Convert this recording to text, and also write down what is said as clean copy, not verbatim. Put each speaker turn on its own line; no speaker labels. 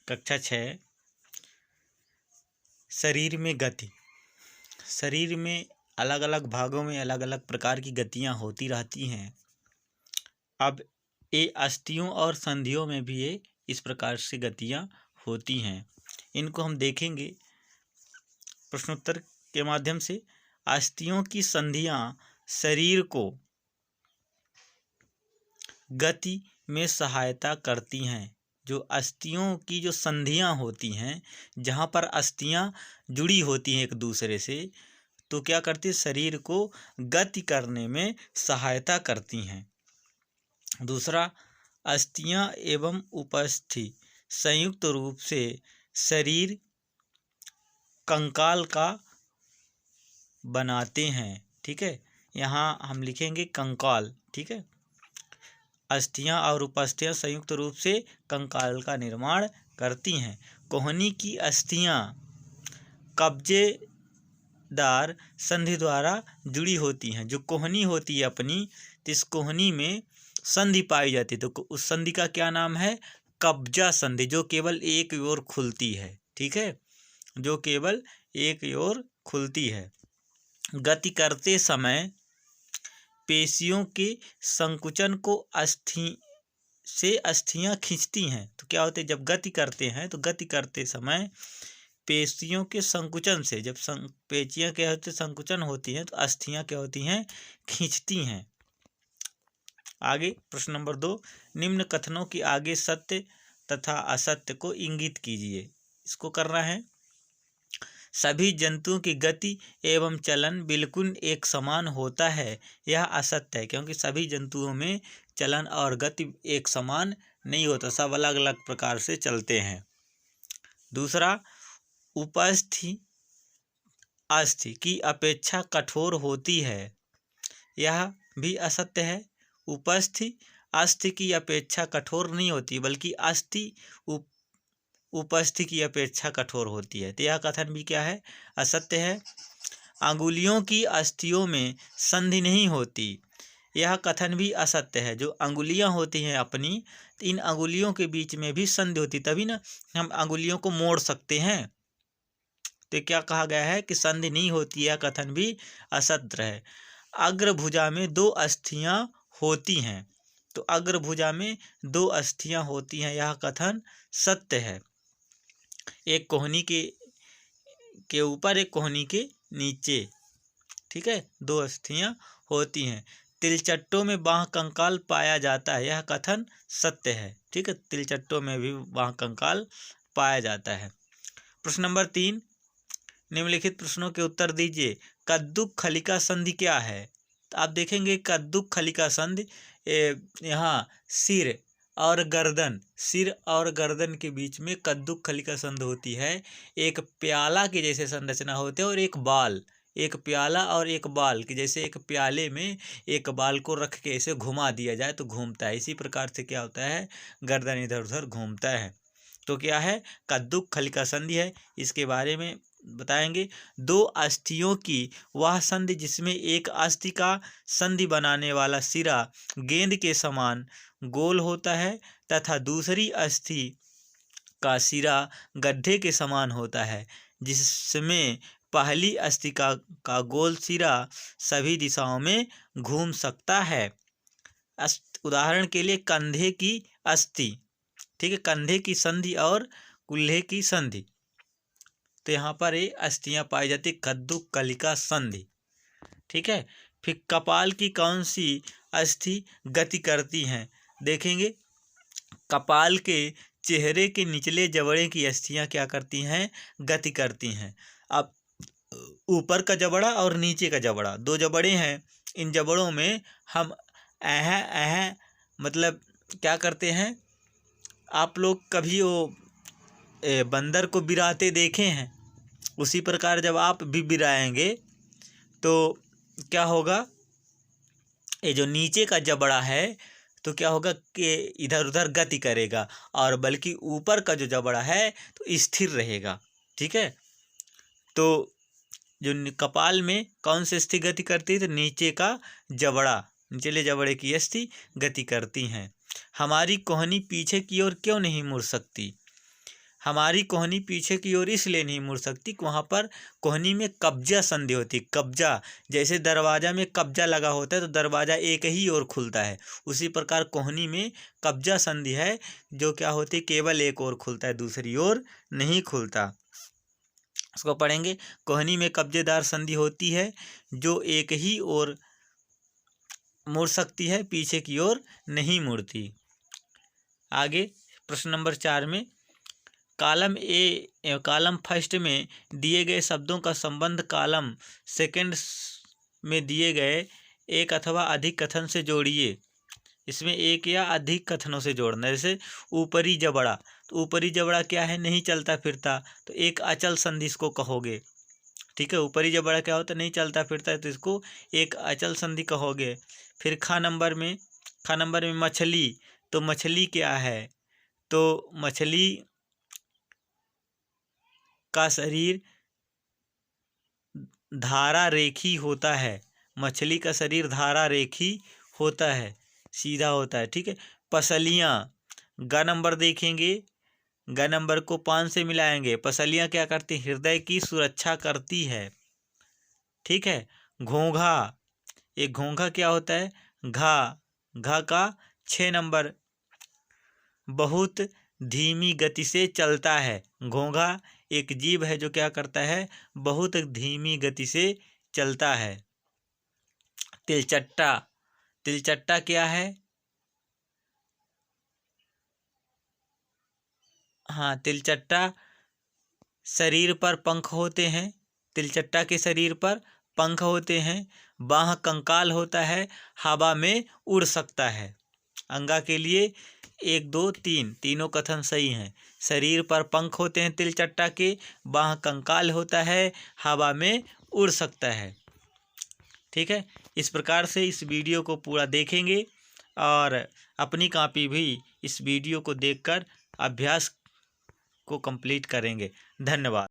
कक्षा 6 शरीर में गति। शरीर में अलग अलग भागों में अलग अलग प्रकार की गतियां होती रहती हैं। अब ये अस्थियों और संधियों में भी ये इस प्रकार से गतियां होती हैं। इनको हम देखेंगे प्रश्नोत्तर के माध्यम से। अस्थियों की संधियां शरीर को गति में सहायता करती हैं। जो अस्थियों की जो संधियां होती हैं, जहाँ पर अस्थियां जुड़ी होती हैं एक दूसरे से, तो क्या करती है, शरीर को गति करने में सहायता करती हैं। दूसरा, अस्थियां एवं उपस्थि संयुक्त रूप से शरीर कंकाल का बनाते हैं। ठीक है, यहाँ हम लिखेंगे कंकाल। ठीक है, अस्थियां और उपस्थियां संयुक्त रूप से कंकाल का निर्माण करती हैं। कोहनी की अस्थियां कब्जेदार संधि द्वारा जुड़ी होती हैं। जो कोहनी होती है अपनी, तो इस कोहनी में संधि पाई जाती है, तो उस संधि का क्या नाम है, कब्जा संधि, जो केवल एक ओर खुलती है। ठीक है, जो केवल एक ओर खुलती है। गति करते समय पेशियों के संकुचन को अस्थियां खींचती हैं। तो क्या होता है, जब गति करते हैं तो गति करते समय पेशियों के संकुचन से, जब पेशियां क्या होती है, संकुचन होती हैं, तो अस्थियां क्या होती हैं, खींचती हैं। आगे प्रश्न नंबर 2, निम्न कथनों के आगे सत्य तथा असत्य को इंगित कीजिए। इसको करना है। सभी जंतुओं की गति एवं चलन बिल्कुल एक समान होता है, यह असत्य है, क्योंकि सभी जंतुओं में चलन और गति एक समान नहीं होता, सब अलग अलग प्रकार से चलते हैं। दूसरा, उपस्थि अस्थि की अपेक्षा कठोर होती है, यह भी असत्य है। उपस्थि अस्थि की अपेक्षा कठोर नहीं होती, बल्कि अस्थि उपस्थि की अपेक्षा कठोर होती है, तो यह कथन भी क्या है, असत्य है। अंगुलियों की अस्थियों में संधि नहीं होती, यह कथन भी असत्य है। जो अंगुलियां होती हैं अपनी, तो इन अंगुलियों के बीच में भी संधि होती, तभी ना हम अंगुलियों को मोड़ सकते हैं। तो क्या कहा गया है कि संधि नहीं होती, यह कथन भी असत्य है। अग्रभुजा में 2 अस्थियां होती हैं, तो अग्रभुजा में 2 अस्थियां होती हैं, यह कथन सत्य है। एक कोहनी के ऊपर, एक कोहनी के नीचे। ठीक है, 2 अस्थियां होती हैं। तिलचट्टों में बाह्य कंकाल पाया जाता है, यह कथन सत्य है। ठीक है, तिलचट्टों में भी बाह्य कंकाल पाया जाता है। प्रश्न नंबर 3, निम्नलिखित प्रश्नों के उत्तर दीजिए। कद्दुक खलिका संधि क्या है? तो आप देखेंगे कद्दुक खलिका संधि यहाँ सिर और गर्दन के बीच में कद्दुक खलिका संधि होती है। एक प्याला के जैसे संरचना होती है, और एक बाल, एक प्याला और एक बाल की जैसे, एक प्याले में एक बाल को रख के ऐसे घुमा दिया जाए तो घूमता है। इसी प्रकार से क्या होता है, गर्दन इधर उधर घूमता है। तो क्या है, कद्दुक खलिका संधि है। इसके बारे में बताएंगे। 2 अस्थियों की वह संधि जिसमें एक अस्थि का संधि बनाने वाला सिरा गेंद के समान गोल होता है, तथा दूसरी अस्थि का सिरा गड्ढे के समान होता है, जिसमें पहली अस्थि का गोल सिरा सभी दिशाओं में घूम सकता है। उदाहरण के लिए कंधे की अस्थि। ठीक है, कंधे की संधि और कुल्हे की संधि, तो यहाँ पर ये अस्थियां पाई जाती, कद्दुक खलिका संधि। ठीक है, फिर कपाल की कौन सी अस्थि गति करती हैं? देखेंगे, कपाल के चेहरे के निचले जबड़े की अस्थियां क्या करती हैं, गति करती हैं। अब ऊपर का जबड़ा और नीचे का जबड़ा, 2 जबड़े हैं। इन जबड़ों में हम मतलब क्या करते हैं, आप लोग कभी वो बंदर को बिराते देखे हैं? उसी प्रकार जब आप भी बिराएंगे तो क्या होगा, ये जो नीचे का जबड़ा है तो क्या होगा कि इधर उधर गति करेगा, और बल्कि ऊपर का जो जबड़ा है तो स्थिर रहेगा। ठीक है, तो जो कपाल में कौन सी अस्थि गति करती है, तो नीचे का जबड़ा, निचले जबड़े की अस्थि गति करती हैं। हमारी कोहनी पीछे की ओर क्यों नहीं मुड़ सकती? हमारी कोहनी पीछे की ओर इसलिए नहीं मुड़ सकती कि वहाँ पर कोहनी में कब्जा संधि होती है। कब्जा, जैसे दरवाजा में कब्जा लगा होता है तो दरवाजा एक ही ओर खुलता है, उसी प्रकार कोहनी में कब्जा संधि है जो क्या होती है, केवल एक ओर खुलता है, दूसरी ओर नहीं खुलता। इसको पढ़ेंगे। कोहनी में कब्जेदार संधि होती है जो एक ही ओर मुड़ सकती है, पीछे की ओर नहीं मुड़ती। आगे प्रश्न नंबर 4 में कॉलम फर्स्ट में दिए गए शब्दों का संबंध कॉलम सेकंड में दिए गए एक अथवा अधिक कथन से जोड़िए। इसमें एक या अधिक कथनों से जोड़ना। जैसे ऊपरी जबड़ा, तो ऊपरी जबड़ा क्या है, नहीं चलता फिरता, तो एक अचल संधि इसको कहोगे। ठीक है, ऊपरी जबड़ा क्या होता है, नहीं चलता फिरता है, तो इसको एक अचल संधि कहोगे। फिर खा नंबर में मछली, तो मछली क्या है, तो मछली का शरीर धारा रेखी होता है। मछली का शरीर धारा रेखी होता है, सीधा होता है। ठीक है। पसलियाँ, ग नंबर देखेंगे, ग नंबर को 5 से मिलाएंगे। पसलियाँ क्या करती, हृदय की सुरक्षा करती है। ठीक है। घोंघा, एक घोंघा क्या होता है, घा का 6 नंबर, बहुत धीमी गति से चलता है। घोंघा एक जीव है जो क्या करता है, बहुत धीमी गति से चलता है। तिलचट्टा क्या है, हाँ, तिलचट्टा शरीर पर पंख होते हैं। तिलचट्टा के शरीर पर पंख होते हैं। बाह कंकाल होता है, हवा में उड़ सकता है। अंगा के लिए 1 2 3 तीनों कथन सही हैं। शरीर पर पंख होते हैं तिलचट्टा के, बाह कंकाल होता है, हवा में उड़ सकता है। ठीक है। इस प्रकार से इस वीडियो को पूरा देखेंगे और अपनी कॉपी भी इस वीडियो को देखकर अभ्यास को कंप्लीट करेंगे। धन्यवाद।